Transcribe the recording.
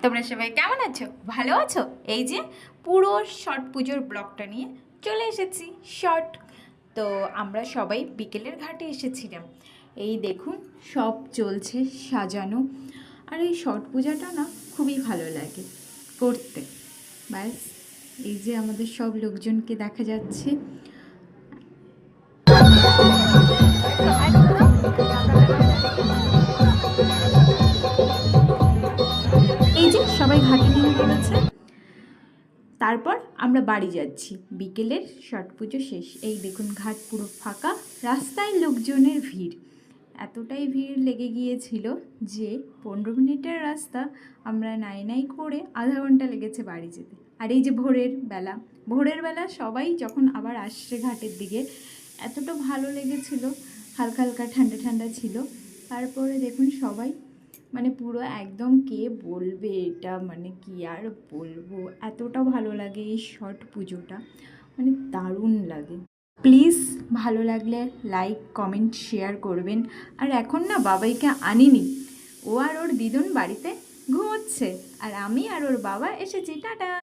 তোমরা সবাই কেমন আছো? ভালো আছো? এই যে পুরো ছট পুজোর ব্লগটা নিয়ে চলে এসেছি শর্ট। তো আমরা সবাই বিকেলের ঘাটে এসেছিলাম। এই দেখুন সব চলছে সাজানো। আর এই ছট পূজাটা না খুবই ভালো লাগে করতে। ব্যাস এই যে আমাদের সব লোকজনকে দেখা যাচ্ছে। এই যে সবাই ঘাটে নেমে পড়েছে। তারপর আমরা বাড়ি যাচ্ছি। বিকেলের ছট পুজো শেষ। এই দেখুন ঘাট পুরো ফাঁকা, রাস্তায় লোকজনের ভিড়। এতটাই ভিড় লেগে গিয়েছিল যে 15 মিনিটের রাস্তা আমরা নাই করে আধা ঘন্টা লেগেছে বাড়ি যেতে। আর এই যে ভোরের বেলা সবাই যখন আবার আসছে ঘাটের দিকে, এতটা ভালো লেগেছিল। হালকা হালকা ঠান্ডা ঠান্ডা ছিল। তারপরে দেখুন সবাই মানে পুরো একদম কে বলবে এটা, মানে কি আর বলবো, এতটা ভালো লাগে এই ছট পুজোটা, মানে দারুণ লাগে। প্লিজ ভালো লাগলে লাইক কমেন্ট শেয়ার করবেন। আর এখন না বাবাইকে আনিনি, ও আর ওর দিদুন বাড়িতে ঘুমোচ্ছে, আর আমি আর ওর বাবা এসেছি। টাটা।